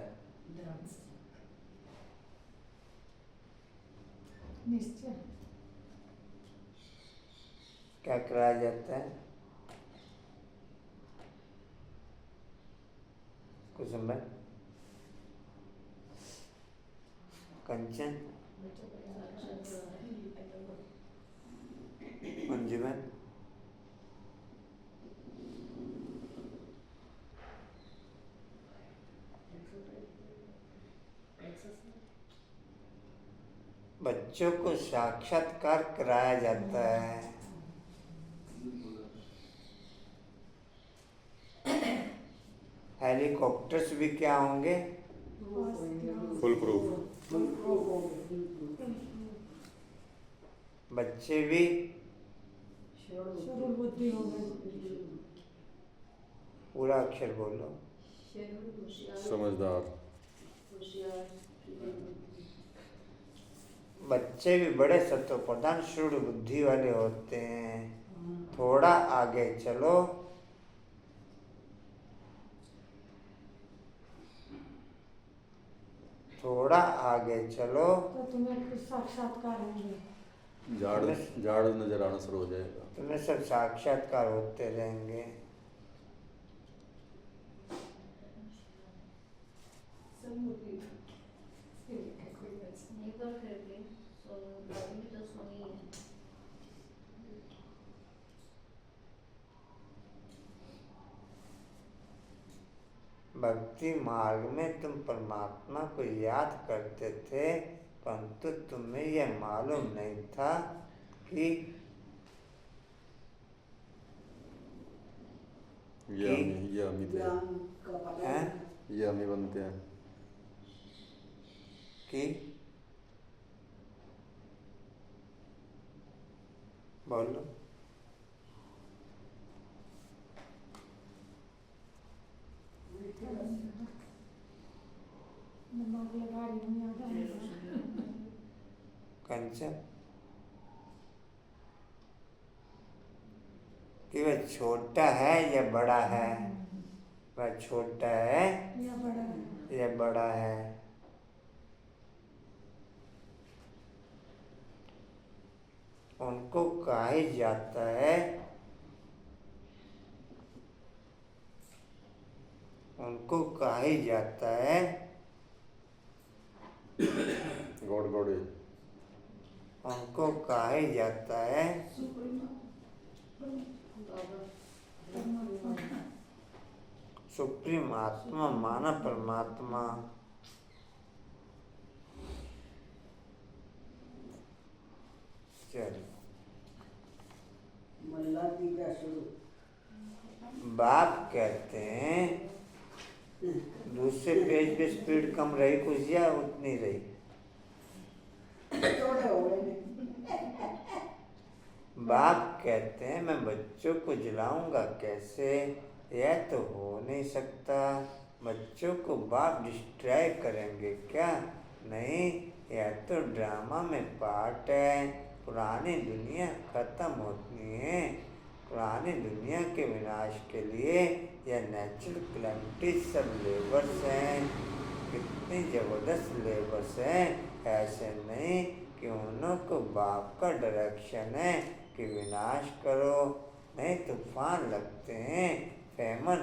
निश्चय, क्या कराया जाता है? कुसुम कंचन, मंजुमन, बच्चों को साक्षात्कार कराया जाता है। हेलीकॉप्टर्स भी क्या होंगे? Full proof. बच्चे भी शुरू बुद्धि हो गई। पूरा अक्षर बोलो। समझदार। बच्चे भी बड़े सत्व प्रधान शुद्ध बुद्धि वाले होते हैं। थोड़ा आगे चलो, थोड़ा आगे चलो तो तुम्हें कुछ साक्षात्कार होंगे। झाड़ झाड़ नजर आना शुरू हो जाएगा। तुम्हें सब साक्षात्कार होते रहेंगे। एक बार फिर भी अभी तो सुनी है। भक्ति मार्ग में तुम परमात्मा को याद करते थे, परंतु तुम्हें यह मालूम नहीं था कि ये हम ही थे, ज्ञान का पता हैं? नहीं। ये हम ही बनते हैं। कि बोलो। दिमाग लगा रही हूँ, याद आएगा। कंचन कि वह छोटा है या बड़ा है? वह छोटा है या बड़ा है। या बड़ा है? उनको कहा जाता है, उनको कहा जाता है गॉड गॉड उनको कहा जाता है सुप्रीम आत्मा, माना परमात्मा। चलो, मल्ला तीजा शुरू। बाप कहते हैं दूसरे पेज पे स्पीड कम रही कुछ या उतनी रही? छोटे हो गए। बाप कहते हैं मैं बच्चों को जलाऊंगा कैसे? यह तो हो नहीं सकता। बच्चों को बाप डिस्ट्रॉय करेंगे क्या? नहीं, यह तो ड्रामा में पार्ट है। पुरानी दुनिया खत्म होती है। पुरानी दुनिया के विनाश के लिए यह नेचुरल कैलेमिटीज सब लेबर्स हैं। कितनी जबरदस्त लेबर्स हैं। ऐसे नहीं कि उन्हों को बाप का डायरेक्शन है कि विनाश करो, नहीं तूफान लगते हैं, फेमन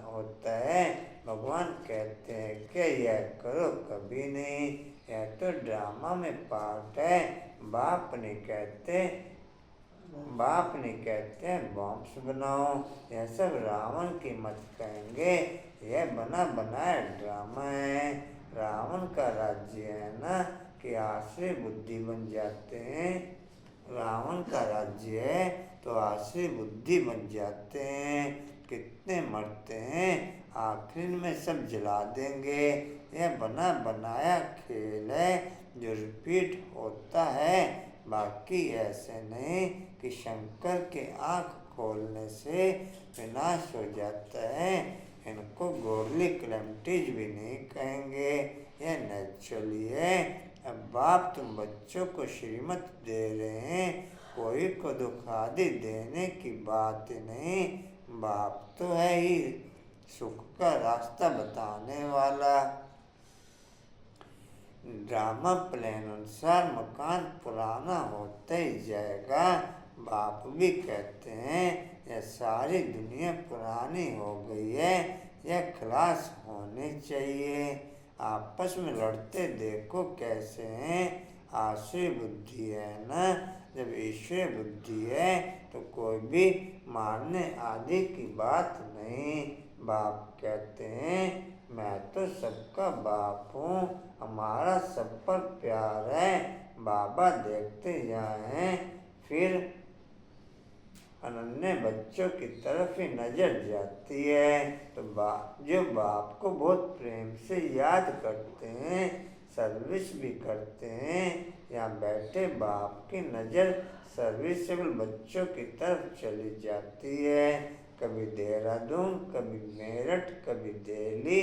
होता है। भगवान कहते हैं कि यह करो, कभी नहीं। यह तो ड्रामा में पार्ट है। बाप नहीं कहते, बाप नहीं कहते हैं बॉम्ब्स बनाओ। यह सब रावण की मत कहेंगे, यह बना बनाया ड्रामा है। रावण का राज्य है ना कि आश्रय बुद्धि बन जाते हैं। रावण का राज्य है तो आश्रय बुद्धि बन जाते हैं। कितने मरते हैं, आखिर में सब जला देंगे। यह बना बनाया खेल है जो रिपीट होता है। बाकी ऐसे नहीं कि शंकर के आँख खोलने से विनाश हो जाता है। इनको गोरली कैलेमिटीज भी नहीं कहेंगे, यह नेचुरली है। अब बाप तुम बच्चों को श्रीमत दे रहे हैं, कोई को दुख आदि देने की बात नहीं। बाप तो है ही सुख का रास्ता बताने वाला। ड्रामा प्लान अनुसार मकान पुराना होता ही जाएगा। बाप भी कहते हैं यह सारी दुनिया पुरानी हो गई है, यह खलास होनी चाहिए। आपस में लड़ते देखो कैसे हैं। आश्रय बुद्धि है ना, जब ईश्वर बुद्धि है तो कोई भी मारने आदि की बात नहीं। बाप कहते हैं मैं तो सबका बाप हूँ, हमारा सब पर प्यार है। बाबा देखते जाएं, फिर अनन्य बच्चों की तरफ ही नजर जाती है। तो जो बाप को बहुत प्रेम से याद करते हैं, सर्विस भी करते हैं, यहाँ बैठे बाप की नज़र सर्विसेबल बच्चों की तरफ चली जाती है। कभी देहरादून, कभी मेरठ, कभी दिल्ली,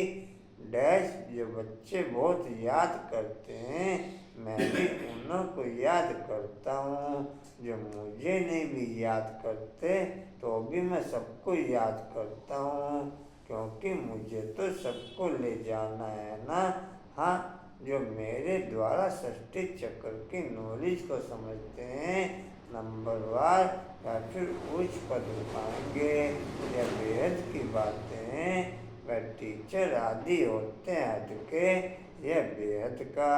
डैश जो बच्चे बहुत याद करते हैं मैं भी उन्हों को याद करता हूँ, जो मुझे नहीं भी याद करते तो भी मैं सबको याद करता हूँ, क्योंकि मुझे तो सबको ले जाना है ना। हाँ, जो मेरे द्वारा सृष्टि चक्र की नॉलेज को समझते हैं, नंबरवार या फिर उच्च पद पाएंगे, या बेहद की बातें हैं, वह टीचर आदि होते हैं हद के, यह बेहद का।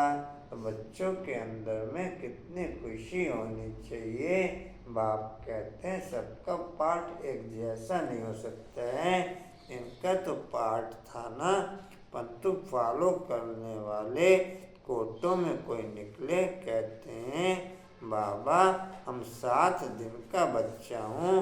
तो बच्चों के अंदर में कितनी खुशी होनी चाहिए। बाप कहते हैं सबका पाठ एक जैसा नहीं हो सकता है, इनका तो पाठ था ना, परंतु फॉलो करने वाले कोटों में कोई निकले। कहते हैं बाबा हम 7 दिन का बच्चा हूँ,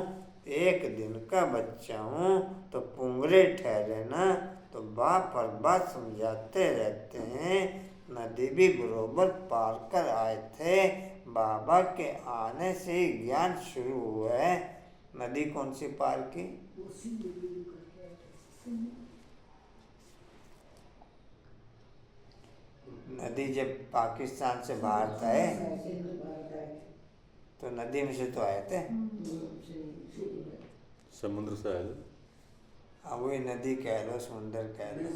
1 दिन का बच्चा हूँ तो पुंगरे ठहरे ना। तो बाप हर बात समझाते रहते हैं। नदी भी बरोबर पार कर आए थे, बाबा के आने से ही ज्ञान शुरू हुआ है। नदी कौन सी पार की? उसी नदी में करके आए थे। नदी जब पाकिस्तान से बाहर था है, भारत आए थे। तो नदी में से तो आए थे। समुद्र से आए थे। हाँ, वही नदी कह लो, समुद्र कह लो।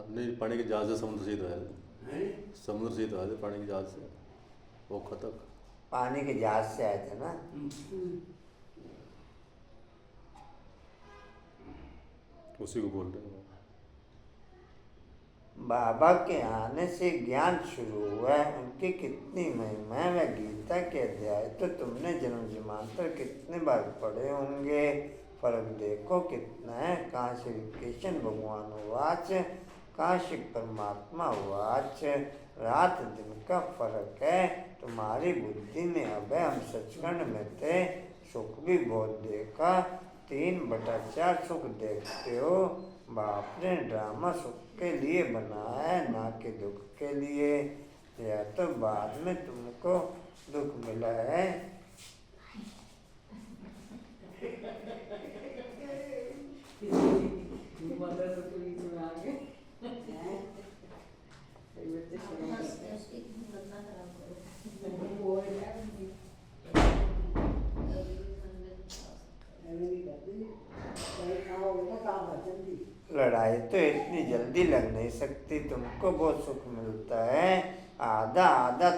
नहीं, पानी के जहाज से समुद्र से ही तो आए थे। समुद्र से ही तो आए थे, पानी के जहाज से ओखा तक। पानी के जहाज से आए थे ना। उसी को बोल रहे हैं। बाबा के आने से ज्ञान शुरू हुआ है, उनकी कितनी महिमा है। वह गीता के अध्याय तो तुमने जन्म जन्मांतर कितने बार पढ़े होंगे, फर्क देखो कितना है। कहाँ श्री कृष्ण भगवान वाच, कहाँ श्री परमात्मा वाच, रात दिन का फर्क है। तुम्हारी बुद्धि में अब है, हम सचखंड में थे, सुख भी बहुत देखा, 3/4 सुख देखते हो। बाप ने ड्रामा सुख के लिए बनाया है, ना कि दुख के लिए। या तो बाद में तुमको दुख मिला है। लड़ाई तो इतनी जल्दी लग नहीं सकती, तुमको बहुत सुख मिलता है। आधा आधा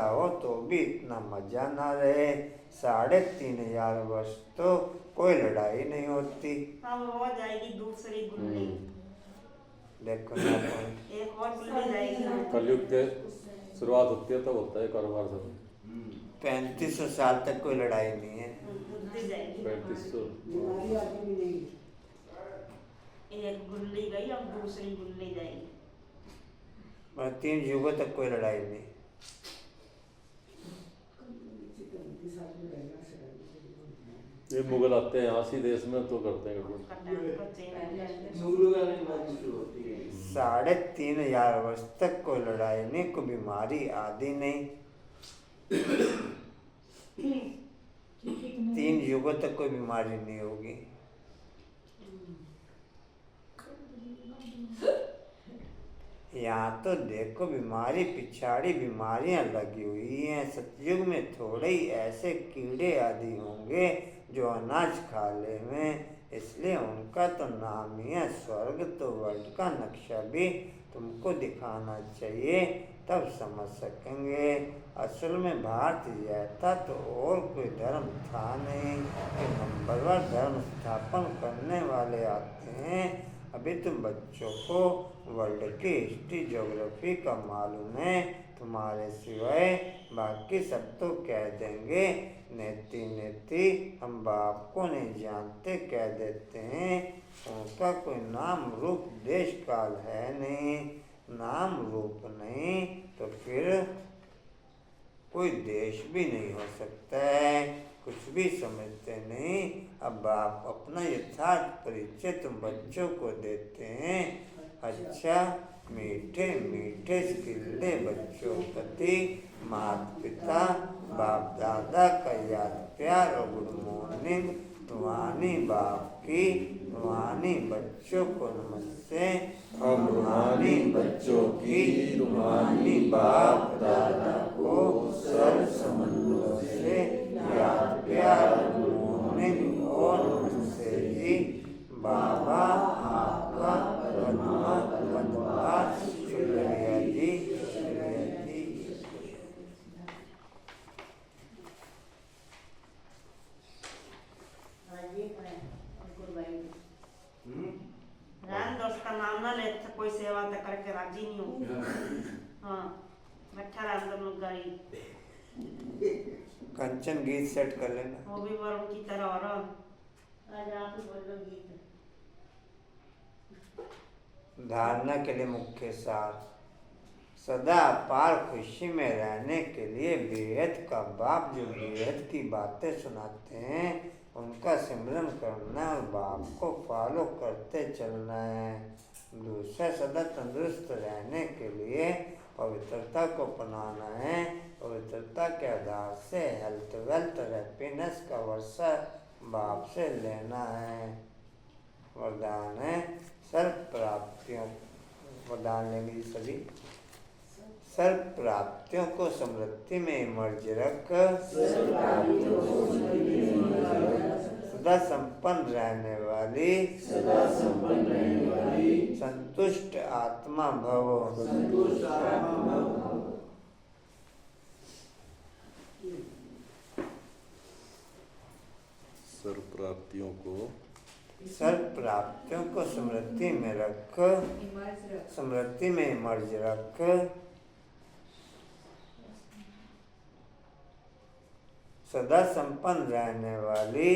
हो तो भी इतना मजा ना रहे। 3500 वर्ष तो कोई लड़ाई नहीं होती। अब हो जाएगी दूसरी गुल्ली। देखो ना, एक और गुल्ली जाएगी। कलयुग के शुरुआत होती है तब होता है कारोबार सब। 3500 साल तक कोई लड़ाई नहीं है। गुल्ली जाएगी। 3500 बीमारी आती भी नहीं। एक गुल्ली गई, अब दूसरी गुल्ली जाएगी। 3 युगों तक कोई लड़ाई नहीं। ये मुगल आते हैं यहाँ सी देश में तो करते हैं गड़बड़। 3500 वर्ष तक कोई लड़ाई नहीं, कोई बीमारी आदि नहीं। 3 युगों तक कोई बीमारी नहीं होगी। यहाँ तो देखो बीमारी पिछाड़ी बीमारियां लगी हुई हैं। सतयुग में थोड़े ही ऐसे कीड़े आदि होंगे जो अनाज खा लेंगे, इसलिए उनका तो नाम ही है स्वर्ग। तो वर्ल्ड का नक्शा भी तुमको दिखाना चाहिए, तब समझ सकेंगे। असल में भारत यह था तो और कोई धर्म था नहीं कि नंबरवार धर्म स्थापन करने वाले आते हैं। अभी तुम बच्चों को वर्ल्ड की हिस्ट्री ज्योग्राफी का मालूम है, तुम्हारे सिवाय बाकी सब तो कह देंगे। नेति नेति हम बाप को नहीं जानते कह देते हैं। उनका कोई नाम रूप देश काल है नहीं, नाम रूप नहीं तो फिर कोई देश भी नहीं हो सकता है। कुछ भी समझते नहीं। अब आप अपना यथार्थ परिचय तुम बच्चों को देते हैं। अच्छा, मीठे मीठे स्किल्ले बच्चों प्रति माता पिता बाप दादा का याद प्यार और गुड मॉर्निंग। वाणी बाप की, रूहानी बच्चों को नमस्ते। हम रूहानी बच्चों की रूहानी बाप दादा को सर्व संबंधों से याद प्यार मॉर्निंग और नमस्ते जी। बाबा आपका धन्यवाद, शुक्रिया जी, शुक्रिया जी। रहने दो, उसका नाम ना ले, तो कोई सेवा तो करके राजी नहीं हो। हाँ बैठा रहने दो लोग गाड़ी। कंचन गीत सेट कर लेना। वो भी वरुण की तरह और आज आप ही बोलो गीत। धारणा के लिए मुख्य सार, सदा अपार खुशी में रहने के लिए बेहद का बाप जो बेहद की बातें सुनाते हैं उनका सिमरन करना और बाप को फॉलो करते चलना है। दूसरा, सदा तंदुरुस्त रहने के लिए पवित्रता को अपनाना है। पवित्रता के आधार से हेल्थ वेल्थ और हैप्पीनेस का वर्षा बाप से लेना है। वरदान है सर्व प्राप्तियों, वरदान लेंगे सभी। सर्व प्राप्तियों को समृद्धि में इमर्ज रख, सदा संपन्न रहने वाली संतुष्ट आत्मा भव। सर्व प्राप्तियों को समृद्धि में रख, समृद्धि में इमर्ज रख, सदा संपन्न रहने वाली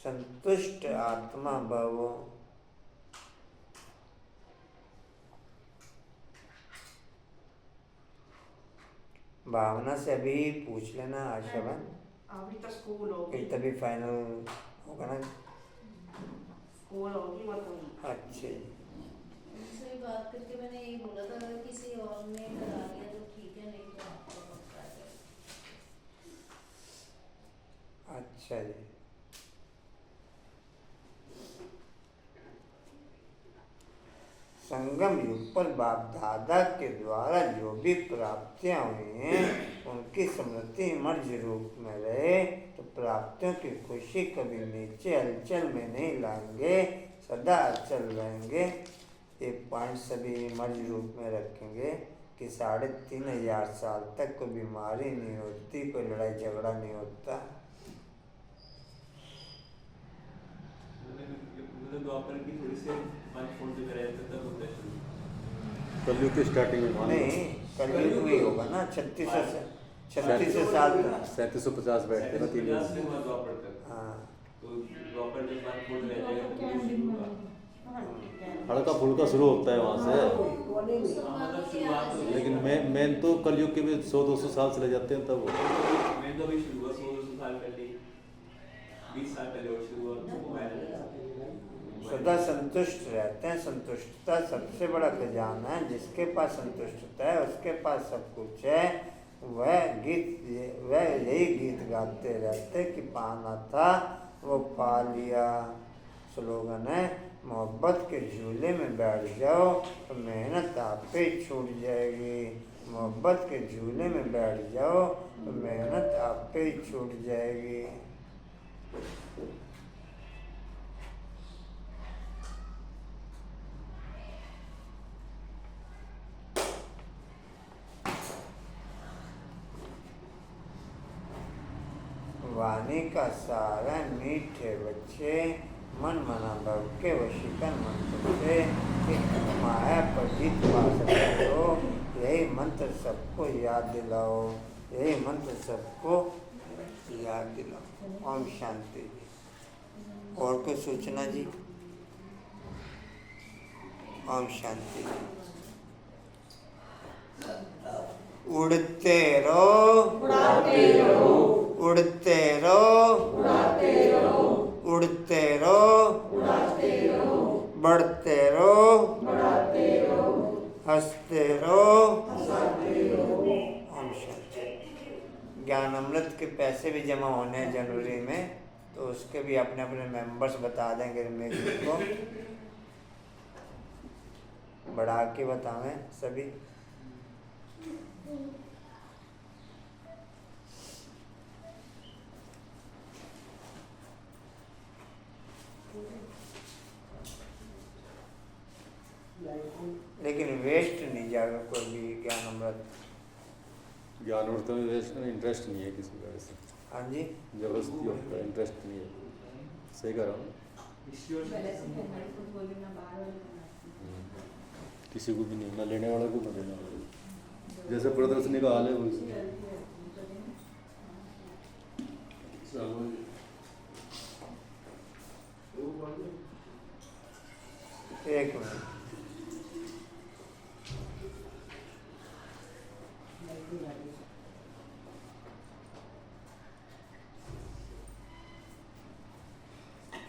संतुष्ट आत्मा भव। भावना से अभी पूछ लेना आशा बन, अभी तो स्कूल होगी, तभी फाइनल होगा ना। स्कूल होगी वो तो। अच्छे, उनसे बात करके मैंने यही बोला था अगर किसी और ने करा दिया तो ठीक है, नहीं तो आपको पक्का है। अच्छा जी। संगम युग पर बाप दादा के द्वारा जो भी प्राप्तियां हुई हैं उनकी स्मृति मर्ज रूप में रहे तो प्राप्तियों की खुशी कभी नीचे हलचल में नहीं लाएंगे, सदा अचल रहेंगे। ये पॉइंट सभी मर्ज रूप में रखेंगे कि 3500 साल तक कोई बीमारी नहीं होती, कोई लड़ाई झगड़ा नहीं होता। द्वापर की थोड़ी से 5 फोन जो कराया था तब होता है शुरू। कलयुग की स्टार्टिंग में नहीं, कलयुग में ही होगा ना। 3600 साल तक 3750 बैठते ना 3 50 से हुआ द्वापर तक। हाँ, तो द्वापर जब 5 फोन रह जाएगा तो ये शुरू होगा। हल्का फुल्का शुरू होता है वहाँ से, मतलब शुरुआत होगी। लेकिन मेन तो कलयुग के भी 100-200 साल चले जाते हैं तब। मैं तो अभी शुरू हुआ 100-200 साल पहले, 20 साल पहले और शुरू हुआ तो मोबाइल। सदा संतुष्ट रहते हैं। संतुष्टता सबसे बड़ा खजाना है। जिसके पास संतुष्टता है उसके पास सब कुछ है। वह यही गीत गाते रहते कि पाना था वो पा लिया। स्लोगन है मोहब्बत के झूले में बैठ जाओ तो मेहनत आप पे छूट जाएगी। मोहब्बत के झूले में बैठ जाओ तो मेहनत आप पे छूट जाएगी। वाणी का सारा मीठे बच्चे मन मना भव के वशीकरण मंत्र से माया पर जीत पा सकते हो। यही मंत्र सबको याद दिलाओ, यही मंत्र सबको याद दिलाओ। ओम शांति जी। और कोई सूचना जी? ओम शांति। उड़ते रहो, उड़ाते रहो, उड़ते रहो, उड़ाते रहो, उड़ते रहो, उड़ाते रहो, बढ़ते रहो, बढ़ाते रहो, हंसते रहो, हंसाते रहो। ओम शांति। ज्ञान अमृत के पैसे भी जमा होने हैं जनवरी में। तो उसके भी अपने अपने मेंबर्स बता देंगे म्यूजिक को बढ़ा के बतावें सभी। लेकिन वेस्ट नहीं जाएगा कोई भी ज्ञान अमृत। ज्ञान अमृत में इंटरेस्ट नहीं है किसी का ऐसे। हाँ जी, जबरदस्ती होता है, इंटरेस्ट नहीं है। सही कह रहा हूँ। पहले से कन्नड़ कुछ बोले ना बाहर वाले बनाते किसी को भी नहीं, ना लेने वाला को ना देने वाला को। जैसे प्रदर्शनी का हाल है वैसे। एक मिनट।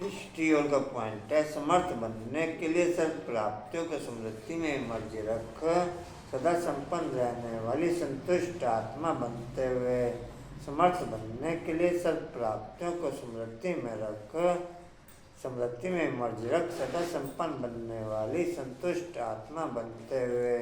हिस्ट्रियोल का पॉइंट है, समर्थ बनने के लिए सर्व प्राप्तियों को स्मृति में मर्ज रख, सदा संपन्न रहने वाली संतुष्ट आत्मा बनते हुए। समर्थ बनने के लिए सर्व प्राप्तियों को स्मृति में रख, स्मृति में मर्ज रख, सदा संपन्न बनने वाली संतुष्ट आत्मा बनते हुए।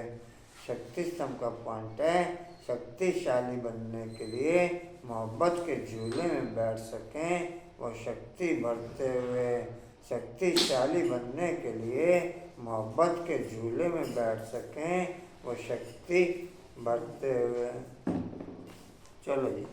शक्ति स्तंभ का पॉइंट है, शक्तिशाली बनने के लिए मोहब्बत के झूले में बैठ सकें वो शक्ति बढ़ते हुए। शक्तिशाली बनने के लिए मोहब्बत के झूले में बैठ सकें वो शक्ति बढ़ते हुए। चलो जी।